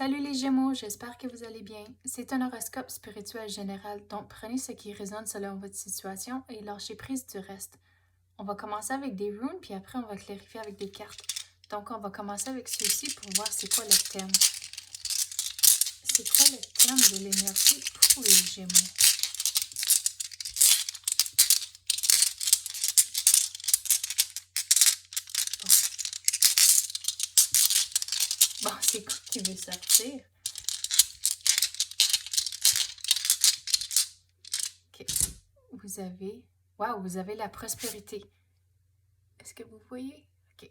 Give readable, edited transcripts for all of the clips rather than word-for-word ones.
Salut les Gémeaux, j'espère que vous allez bien. C'est un horoscope spirituel général, donc prenez ce qui résonne selon votre situation et lâchez prise du reste. On va commencer avec des runes, puis après on va clarifier avec des cartes. Donc on va commencer avec ceux-ci pour voir c'est quoi le thème. C'est quoi le thème de l'énergie pour les Gémeaux? Bon, c'est quoi qui veut sortir? Ok, vous avez la prospérité. Est-ce que vous voyez? Ok.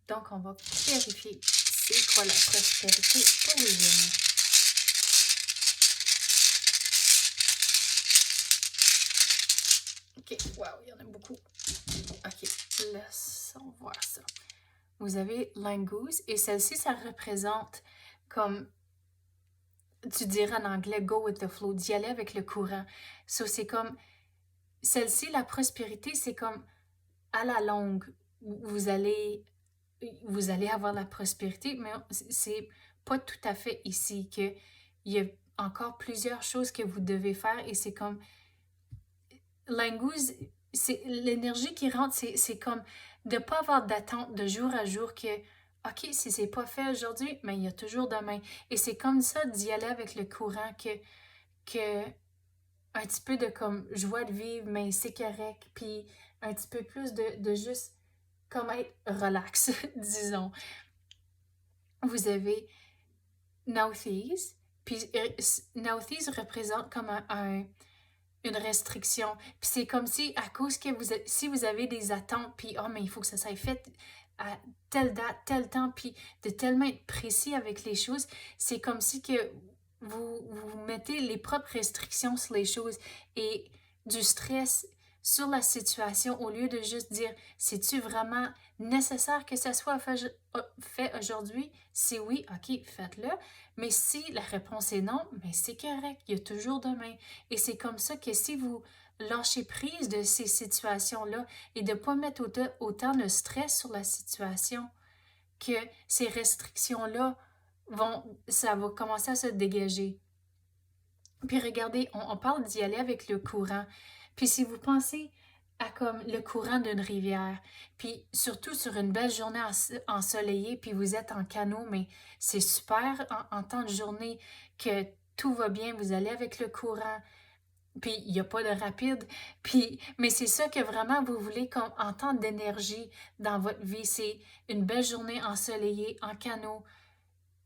Donc, on va vérifier c'est quoi la prospérité pour les Gémeaux. Ok, wow, il y en a beaucoup. Ok, laissons voir ça. Vous avez Langoose et celle-ci, ça représente comme, tu dirais en anglais, go with the flow, d'y aller avec le courant. So, c'est comme, celle-ci, la prospérité, c'est comme à la longue, vous allez avoir la prospérité, mais c'est pas tout à fait ici, que il y a encore plusieurs choses que vous devez faire et c'est comme, Langouse, c'est l'énergie qui rentre, c'est comme de ne pas avoir d'attente de jour à jour que, OK, si c'est pas fait aujourd'hui, mais il y a toujours demain. Et c'est comme ça d'y aller avec le courant que un petit peu de comme joie de vivre, mais c'est correct. Puis un petit peu plus de juste comme être relax, disons. Vous avez Nauthies, puis Nauthies représente comme une restriction. Puis c'est comme si, à cause que si vous avez des attentes, puis oh, mais il faut que ça soit fait à telle date, tel temps, puis de tellement être précis avec les choses, c'est comme si que vous mettez les propres restrictions sur les choses et du stress sur la situation au lieu de juste dire, c'est-tu vraiment nécessaire que ça soit fait aujourd'hui? Si oui, ok, faites-le. Mais si la réponse est non, mais c'est correct, il y a toujours demain. Et c'est comme ça que si vous lâchez prise de ces situations-là et de ne pas mettre autant de stress sur la situation, que ces restrictions-là ça va commencer à se dégager. Puis regardez, on parle d'y aller avec le courant. Puis si vous pensez à comme le courant d'une rivière, puis surtout sur une belle journée ensoleillée, puis vous êtes en canot, mais c'est super en temps de journée que tout va bien, vous allez avec le courant, puis il n'y a pas de rapide, puis mais c'est ça que vraiment vous voulez comme en temps d'énergie dans votre vie, c'est une belle journée ensoleillée en canot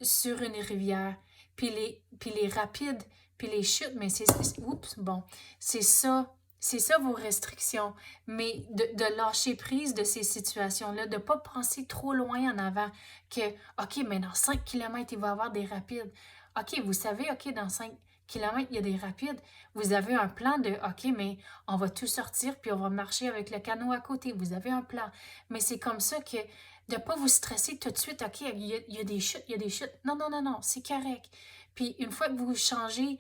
sur une rivière, puis les rapides, puis les chutes, mais oups, bon, c'est ça vos restrictions, mais de lâcher prise de ces situations-là, de ne pas penser trop loin en avant, que, OK, mais dans 5 kilomètres il va y avoir des rapides. OK, vous savez, OK, dans 5 kilomètres il y a des rapides. Vous avez un plan de, OK, mais on va tout sortir, puis on va marcher avec le canot à côté. Vous avez un plan. Mais c'est comme ça que de ne pas vous stresser tout de suite, OK, il y a des chutes, il y a des chutes. Non, non, non, non, c'est correct. Puis une fois que vous changez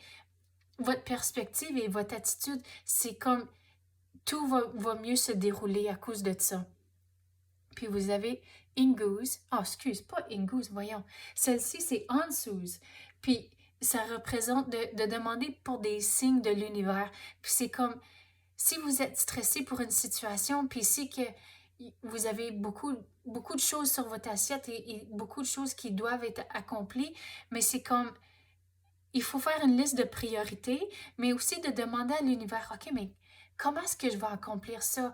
votre perspective et votre attitude, c'est comme tout va mieux se dérouler à cause de ça. Puis vous avez Ingoose. Oh, excuse, pas Ingoose, voyons. Celle-ci, c'est Ansuz. Puis ça représente de demander pour des signes de l'univers. Puis c'est comme si vous êtes stressé pour une situation, puis si que vous avez beaucoup de choses sur votre assiette et beaucoup de choses qui doivent être accomplies, mais c'est comme, il faut faire une liste de priorités, mais aussi de demander à l'univers, OK, mais comment est-ce que je vais accomplir ça?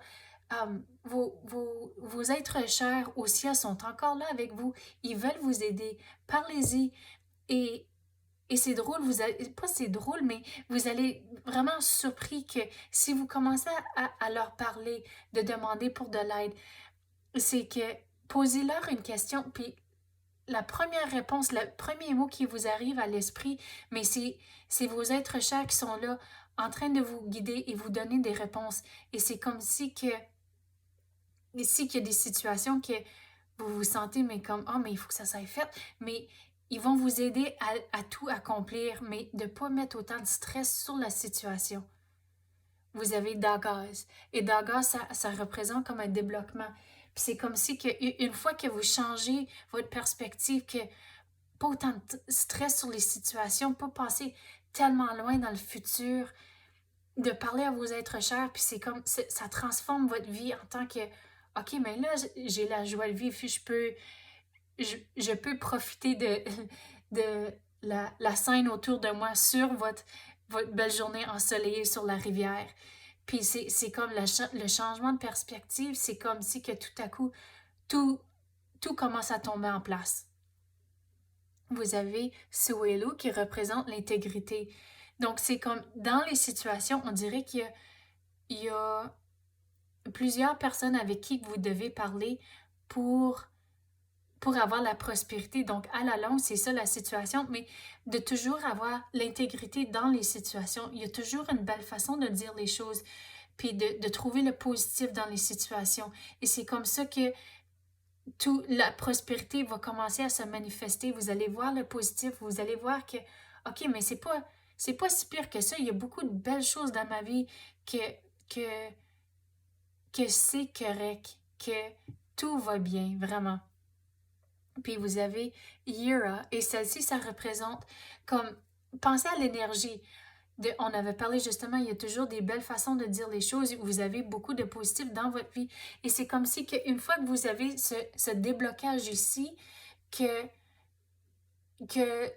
Vos êtres chers au ciel sont encore là avec vous. Ils veulent vous aider. Parlez-y. Et c'est drôle, pas c'est drôle, mais vous allez vraiment surpris que si vous commencez à leur parler, de demander pour de l'aide, c'est que posez-leur une question, puis la première réponse, le premier mot qui vous arrive à l'esprit, mais c'est vos êtres chers qui sont là en train de vous guider et vous donner des réponses. Et c'est comme si que, ici qu'il y a des situations que vous vous sentez, mais comme, oh, mais il faut que ça soit fait, mais ils vont vous aider à tout accomplir, mais de ne pas mettre autant de stress sur la situation. Vous avez Dagaz. Et Dagaz, ça représente comme un débloquement. Puis c'est comme si que, une fois que vous changez votre perspective, que pas autant de stress sur les situations, pas passer tellement loin dans le futur, de parler à vos êtres chers, puis c'est comme, ça transforme votre vie en tant que, OK, mais là, j'ai la joie de vivre, puis je peux profiter de la scène autour de moi sur votre belle journée ensoleillée sur la rivière. Puis c'est comme le changement de perspective, c'est comme si que tout à coup, tout, tout commence à tomber en place. Vous avez Suelu qui représente l'intégrité. Donc, c'est comme dans les situations, on dirait il y a plusieurs personnes avec qui vous devez parler pour avoir la prospérité. Donc, à la longue, c'est ça la situation, mais de toujours avoir l'intégrité dans les situations. Il y a toujours une belle façon de dire les choses, puis de trouver le positif dans les situations. Et c'est comme ça que la prospérité va commencer à se manifester. Vous allez voir le positif, vous allez voir que, OK, mais c'est pas si pire que ça. Il y a beaucoup de belles choses dans ma vie que, que, que c'est correct, que tout va bien, vraiment. Puis vous avez Yira, et celle-ci, ça représente comme, pensez à l'énergie. On avait parlé justement, il y a toujours des belles façons de dire les choses. Vous avez beaucoup de positifs dans votre vie. Et c'est comme si une fois que vous avez ce déblocage ici, que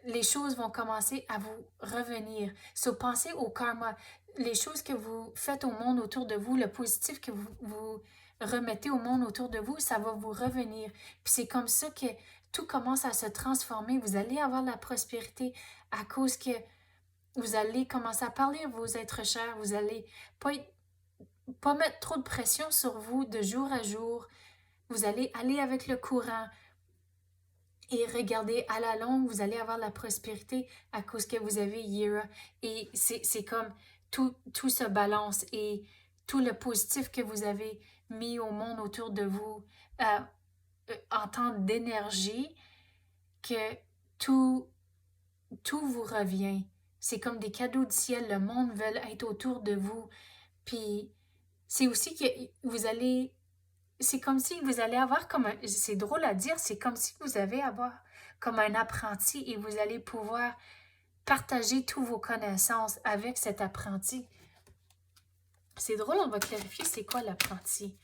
les choses vont commencer à vous revenir. So, pensez au karma. Les choses que vous faites au monde autour de vous, le positif que vous remettez au monde autour de vous, ça va vous revenir. Puis c'est comme ça que tout commence à se transformer. Vous allez avoir la prospérité à cause que vous allez commencer à parler à vos êtres chers. Vous allez pas mettre trop de pression sur vous de jour à jour. Vous allez aller avec le courant. Et regardez, à la longue, vous allez avoir la prospérité à cause que vous avez Yira. Et c'est comme tout se balance et tout le positif que vous avez mis au monde autour de vous en temps d'énergie, que tout vous revient. C'est comme des cadeaux du ciel. Le monde veut être autour de vous. Puis c'est aussi que vous allez... C'est comme si vous allez avoir comme un... C'est drôle à dire, c'est comme si vous avez avoir comme un apprenti et vous allez pouvoir partager toutes vos connaissances avec cet apprenti. C'est drôle, on va clarifier c'est quoi l'apprenti.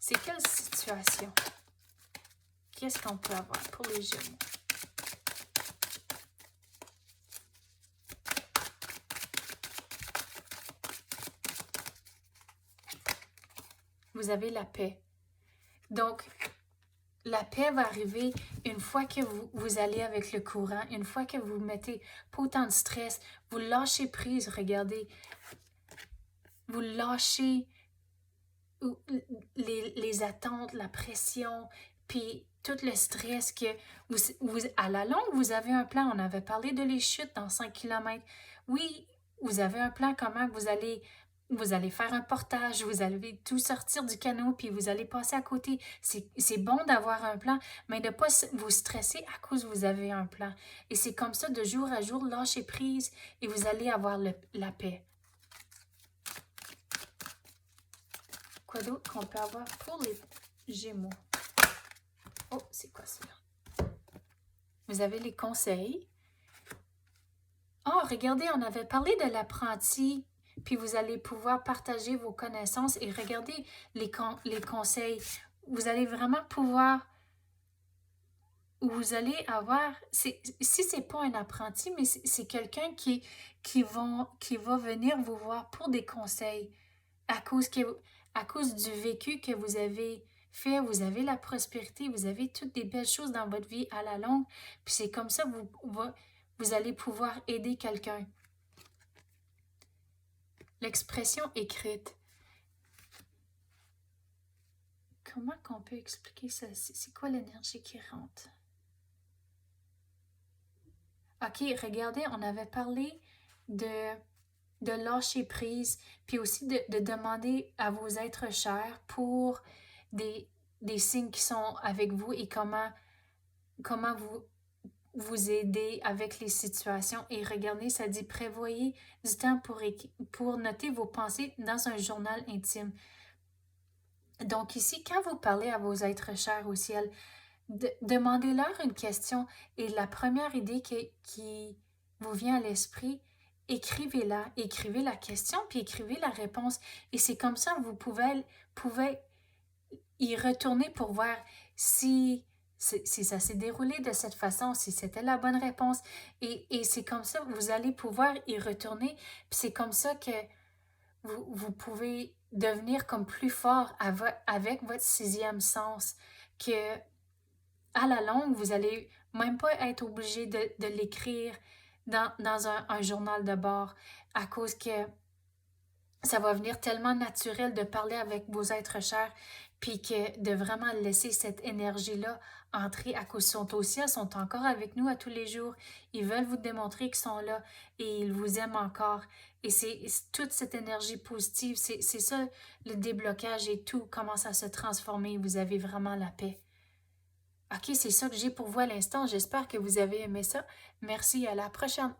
C'est quelle situation? Qu'est-ce qu'on peut avoir pour les Gémeaux? Vous avez la paix. Donc, la paix va arriver une fois que vous allez avec le courant, une fois que vous mettez pas autant de stress, vous lâchez prise, regardez, vous lâchez les attentes, la pression, puis tout le stress que à la longue, vous avez un plan. On avait parlé de les chutes dans 5 km. Oui, vous avez un plan comment vous allez faire un portage, vous allez tout sortir du canot, puis vous allez passer à côté. C'est bon d'avoir un plan, mais de ne pas vous stresser à cause que vous avez un plan. Et c'est comme ça, de jour à jour, lâcher prise, et vous allez avoir la paix. Quoi d'autre qu'on peut avoir pour les Gémeaux? Oh, c'est quoi ça? Vous avez les conseils. Oh, regardez, on avait parlé de l'apprenti, puis vous allez pouvoir partager vos connaissances et regarder les conseils. Vous allez vraiment pouvoir... Vous allez avoir... Si c'est pas un apprenti, mais c'est quelqu'un qui va venir vous voir pour des conseils à cause du vécu que vous avez fait, vous avez la prospérité, vous avez toutes des belles choses dans votre vie à la longue, puis c'est comme ça que vous allez pouvoir aider quelqu'un. L'expression écrite. Comment qu'on peut expliquer ça? C'est quoi l'énergie qui rentre? OK, regardez, on avait parlé de lâcher prise, puis aussi de demander à vos êtres chers pour des signes qui sont avec vous et comment vous aider avec les situations. Et regardez, ça dit prévoyez du temps pour noter vos pensées dans un journal intime. Donc ici, quand vous parlez à vos êtres chers au ciel, Demandez-leur une question et la première idée qui vous vient à l'esprit, écrivez-la. Écrivez la question, puis écrivez la réponse. Et c'est comme ça que vous pouvez y retourner pour voir si, si ça s'est déroulé de cette façon, si c'était la bonne réponse. Et c'est comme ça que vous allez pouvoir y retourner. Puis c'est comme ça que vous pouvez devenir comme plus fort avec votre sixième sens, que à la longue, vous allez même pas être obligé de l'écrire dans un journal de bord à cause que ça va venir tellement naturel de parler avec vos êtres chers, puis que de vraiment laisser cette énergie-là entrer à cause qu'ils sont au ciel, sont encore avec nous à tous les jours. Ils veulent vous démontrer qu'ils sont là et ils vous aiment encore. Et c'est toute cette énergie positive, c'est ça le déblocage et tout commence à se transformer. Vous avez vraiment la paix. Ok, c'est ça que j'ai pour vous à l'instant. J'espère que vous avez aimé ça. Merci, à la prochaine.